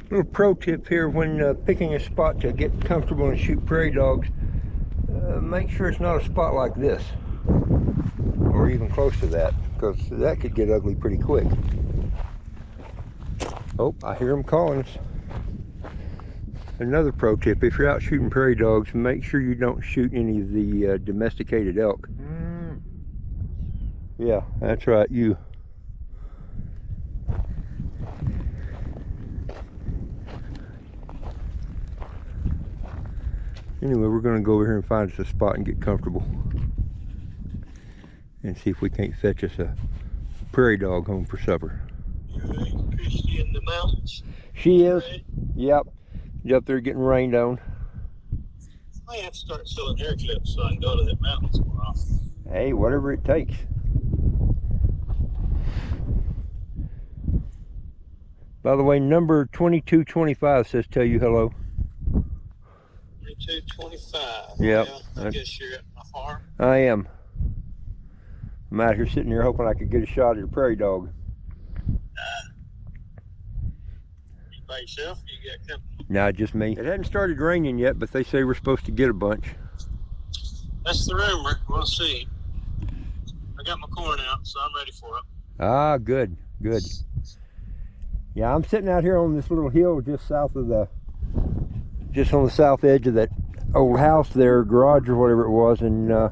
Little pro tip here when picking a spot to get comfortable and shoot prairie dogs. Make sure it's not a spot like this, or even close to that, because that could get ugly pretty quick. Oh, I hear them calling us. Another pro tip, if you're out shooting prairie dogs, make sure you don't shoot any of the domesticated elk. Yeah, that's right, you. Anyway, we're going to go over here and find us a spot and get comfortable and see if we can't fetch us a prairie dog home for supper. Is she in the mountains? She is. Right. Yep. She's up there getting rained on. I have to start selling hair clips so I can go to the mountains more often. Hey, whatever it takes. By the way, number 2225 says tell you hello. 2225. Yep. Well, I guess you're at my farm. I am. I'm out here sitting here hoping I could get a shot at a prairie dog. You by yourself? You got company? Nah, just me. It hadn't started raining yet, but they say we're supposed to get a bunch. That's the rumor. We'll see. I got my corn out, so I'm ready for it. Ah, good, good. Yeah, I'm sitting out here on this little hill just south of just on the south edge of that old house there, garage or whatever it was, and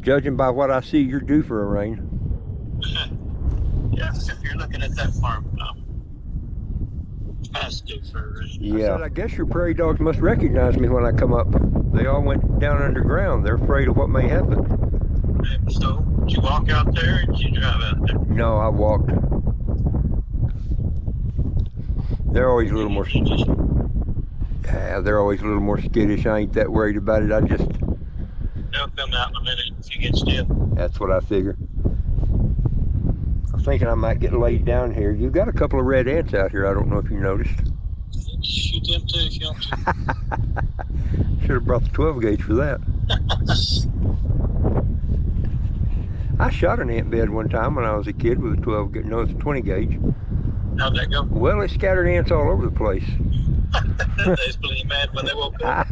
judging by what I see, you're due for a rain. Yeah, if you're looking at that farm, past due for a rain. Yeah. I guess your prairie dogs must recognize me when I come up. They all went down underground. They're afraid of what may happen. So, did you walk out there or did you drive out there? No, I walked. They're always a little more. Yeah, they're always a little more skittish. I ain't that worried about it. They'll come out in a minute if you get still. That's what I figure. I'm thinking I might get laid down here. You've got a couple of red ants out here. I don't know if you noticed. Shoot them too if you want to. Should have brought the 12 gauge for that. I shot an ant bed one time when I was a kid with a 12 gauge. No, it's a 20 gauge. How'd that go? Well, it scattered ants all over the place. They was plenty mad when they woke up.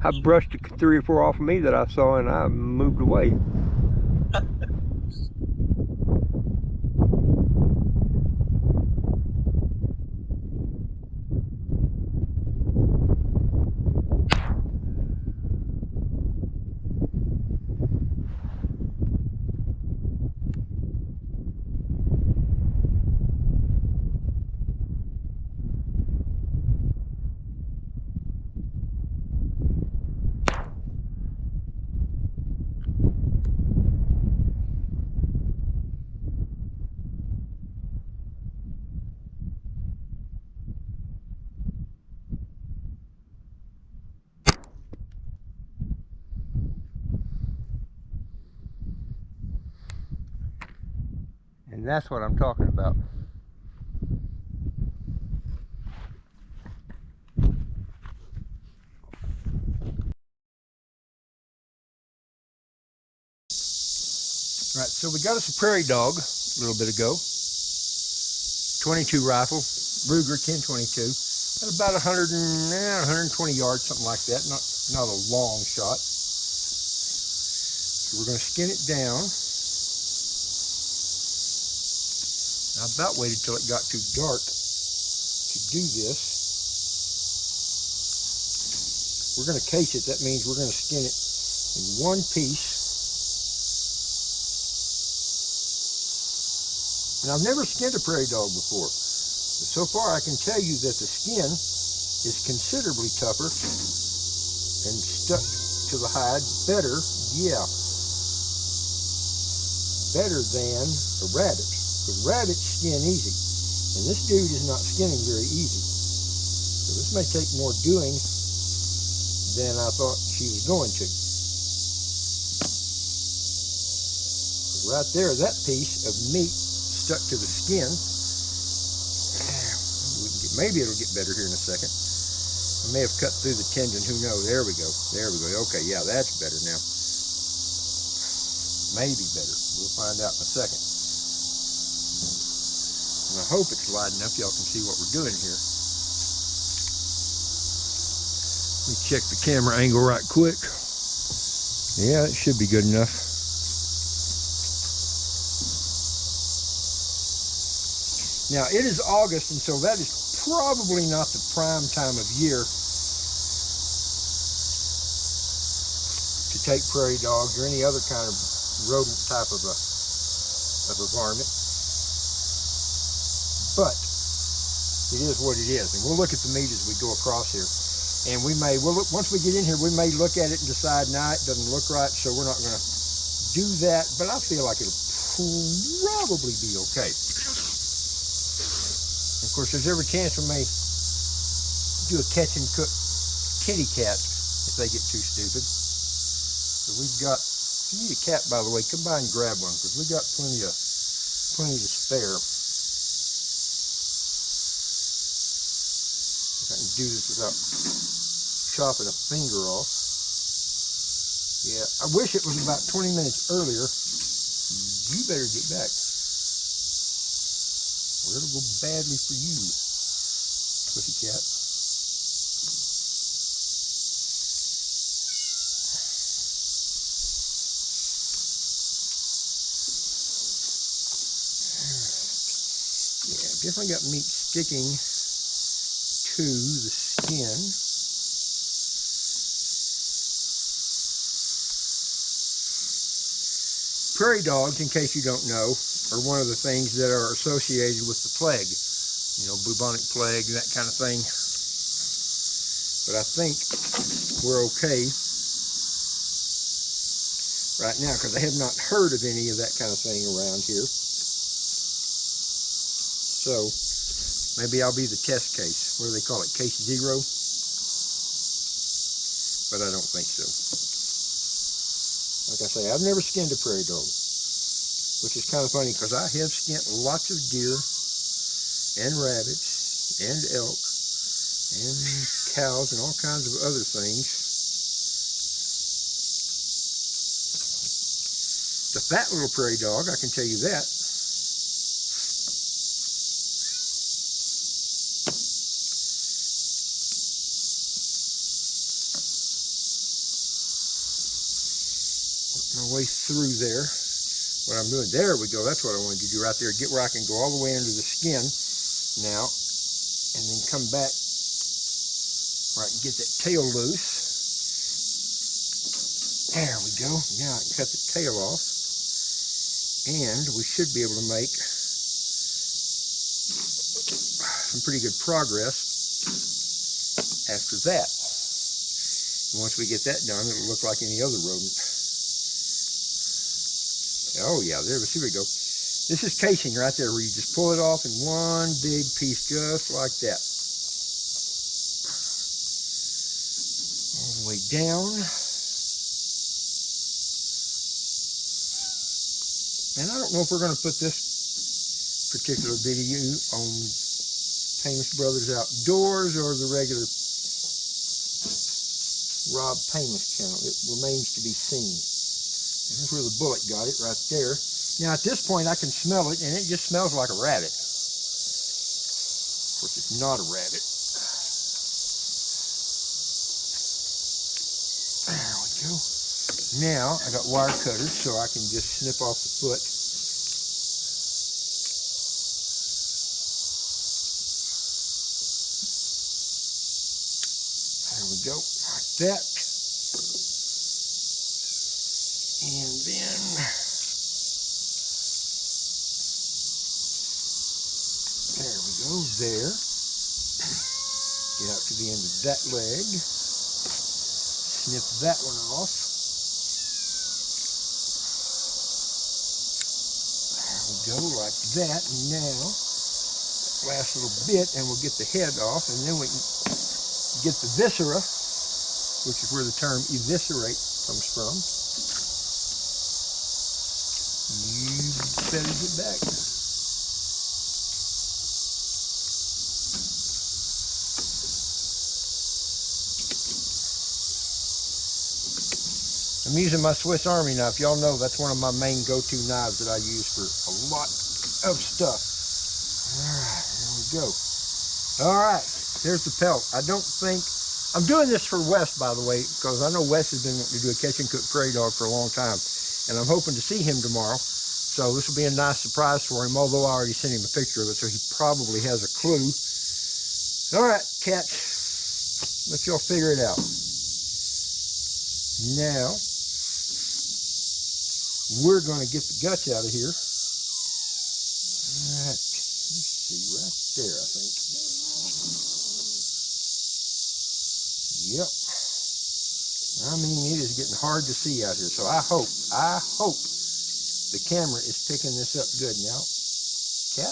I brushed 3 or 4 off of me that I saw and I moved away. And that's what I'm talking about. All right, so we got us a prairie dog a little bit ago. 22 rifle, Ruger 1022. At about 120 yards, something like that. Not a long shot. So we're going to skin it down. I about waited till it got too dark to do this. We're going to case it. That means we're going to skin it in one piece. And I've never skinned a prairie dog before, but so far I can tell you that the skin is considerably tougher and stuck to the hide better, better than a rabbit. Because rabbits skin easy, and this dude is not skinning very easy. So this may take more doing than I thought she was going to. Right there, that piece of meat stuck to the skin. Maybe it'll get better here in a second. I may have cut through the tendon, who knows. There we go. There we go. Okay, yeah, that's better now. Maybe better. We'll find out in a second. And I hope it's wide enough y'all can see what we're doing here. Let me check the camera angle right quick. Yeah, it should be good enough. Now, it is August, and so that is probably not the prime time of year to take prairie dogs or any other kind of rodent type of a varmint. But it is what it is, and we'll look at the meat as we go across here. And we may, once we get in here, we may look at it and decide, nah, it doesn't look right, so we're not going to do that. But I feel like it'll probably be okay. Of course, there's every chance we may do a catch and cook kitty cat if they get too stupid. So we've got, if you need a cat, by the way, come by and grab one, because we've got plenty to spare. If I can do this without chopping a finger off. Yeah, I wish it was about 20 minutes earlier. You better get back, or it'll go badly for you, pussycat. Yeah, definitely got meat sticking to the skin. Prairie dogs, in case you don't know, are one of the things that are associated with the plague. You know, bubonic plague, that kind of thing. But I think we're okay right now, because I have not heard of any of that kind of thing around here. So maybe I'll be the test case. What do they call it? Case 0? But I don't think so. Like I say, I've never skinned a prairie dog, which is kind of funny because I have skinned lots of deer and rabbits and elk and cows and all kinds of other things. The fat little prairie dog, I can tell you that. My way through there. What I'm doing, there we go, that's what I wanted to do right there, get where I can go all the way under the skin now, and then come back where I can get that tail loose. There we go. Now I can cut the tail off, and we should be able to make some pretty good progress after that. And once we get that done, it'll look like any other rodent. Oh yeah, here we go. This is casing right there, where you just pull it off in one big piece, just like that. All the way down. And I don't know if we're going to put this particular video on Painless Brothers Outdoors or the regular Rob Painless channel. It remains to be seen. And that's where the bullet got it, right there. Now at this point I can smell it, and it just smells like a rabbit. Of course, it's not a rabbit. There we go. Now I got wire cutters, so I can just snip off the foot. There we go, like that. And then there we go, there. Get out to the end of that leg. Snip that one off. There we go, like that. And now, last little bit, and we'll get the head off, and then we can get the viscera, which is where the term eviscerate comes from. You better get back. I'm using my Swiss Army knife. Y'all know that's one of my main go-to knives that I use for a lot of stuff. There we go. All right, there's the pelt. I don't think, I'm doing this for Wes, by the way, because I know Wes has been wanting to do a catch and cook prairie dog for a long time, and I'm hoping to see him tomorrow. So this will be a nice surprise for him, although I already sent him a picture of it, so he probably has a clue. All right, cats, let y'all figure it out. Now, we're going to get the guts out of here. All right, let's see, right there, I think. Yep. I mean, it is getting hard to see out here, so I hope the camera is picking this up good. Now, cat,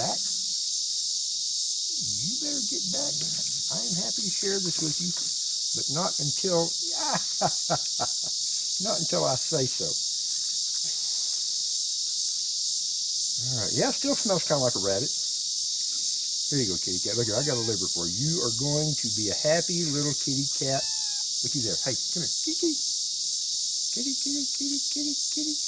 back. You better get back. I am happy to share this with you, but not until, not until I say so. All right, yeah, still smells kind of like a rabbit. Here you go, kitty cat. Look here, I got a liver for you. You are going to be a happy little kitty cat. Looky there. Hey, come here. Kitty, kitty, kitty, kitty, kitty, kitty.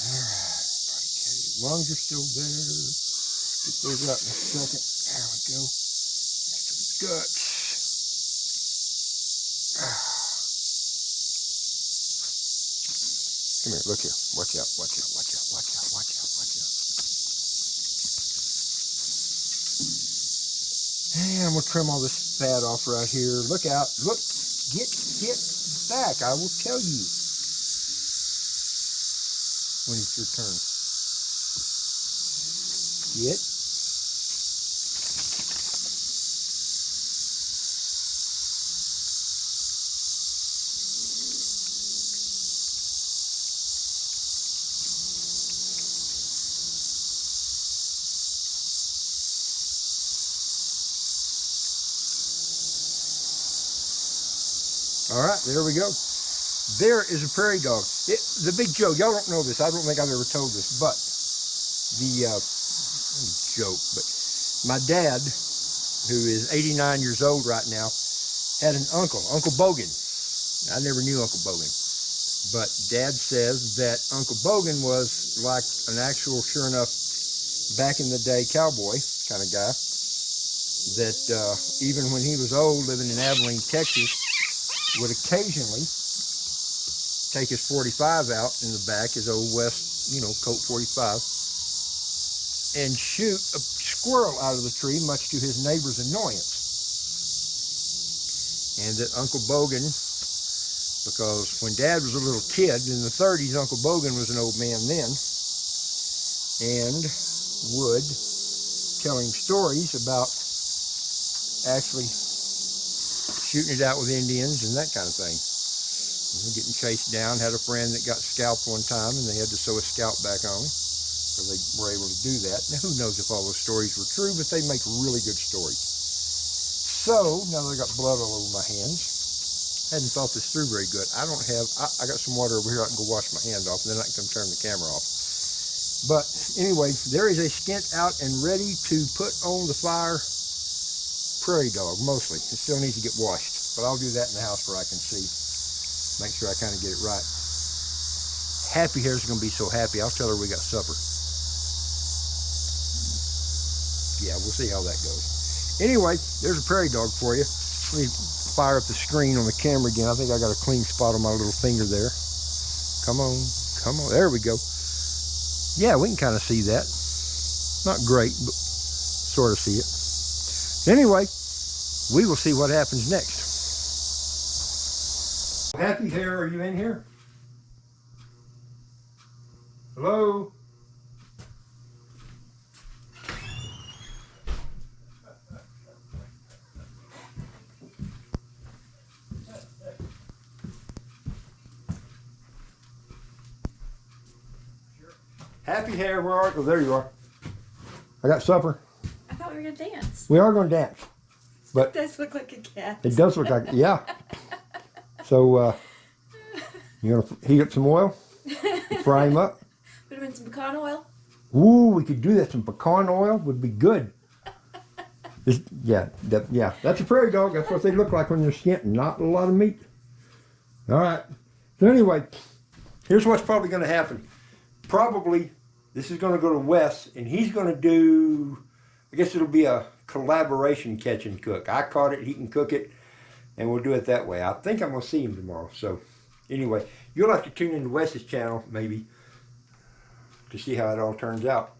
All right, buddy kitty. Lungs are still there. Get those out in a second. There we go. There's the guts. Come here, look here. Watch out, watch out, watch out, watch out, watch out, watch out. And I'm gonna trim all this fat off right here. Look out, look, get back. I will tell you when it's your turn. Get. All right, there we go. There is a prairie dog. The big joke, y'all don't know this. I don't think I've ever told this, but the joke, but my dad, who is 89 years old right now, had an uncle, Uncle Bogan. I never knew Uncle Bogan, but Dad says that Uncle Bogan was like an actual, sure enough, back in the day cowboy kind of guy, that even when he was old, living in Abilene, Texas, would occasionally take his 45 out in the back, his old West, Colt 45, and shoot a squirrel out of the tree, much to his neighbor's annoyance. And that Uncle Bogan, because when Dad was a little kid in the 30s, Uncle Bogan was an old man then, and would tell him stories about actually shooting it out with Indians and that kind of thing. Getting chased down. Had a friend that got scalped one time, and they had to sew a scalp back on because they were able to do that. Now, who knows if all those stories were true, but they make really good stories. So, now that I got blood all over my hands, hadn't thought this through very good. I got some water over here. I can go wash my hand off, and then I can come turn the camera off. But anyway, there is a skint out and ready to put on the fire. Prairie dog, mostly. It still needs to get washed, but I'll do that in the house where I can see. Make sure I kind of get it right. Happy Hair's going to be so happy. I'll tell her we got supper. Yeah, we'll see how that goes. Anyway, there's a prairie dog for you. Let me fire up the screen on the camera again. I think I got a clean spot on my little finger there. Come on, come on. There we go. Yeah, we can kind of see that. Not great, but sort of see it. Anyway, we will see what happens next. Happy Hair, are you in here? Hello? Happy Hair, where are you? Oh, there you are. I got supper. I thought we were going to dance. We are going to dance. But It does look like a cat. it does look like, yeah. So, you're going to heat up some oil, fry him up. Put him in some pecan oil. Ooh, we could do that. Some pecan oil would be good. Yeah, that's a prairie dog. That's what they look like when they're skinned. Not a lot of meat. All right. So anyway, here's what's probably going to happen. Probably this is going to go to Wes, and he's going to do, I guess it'll be a collaboration catch and cook. I caught it, he can cook it, and we'll do it that way. I think I'm going to see him tomorrow. So anyway, you'll have to tune into Wes's channel maybe to see how it all turns out.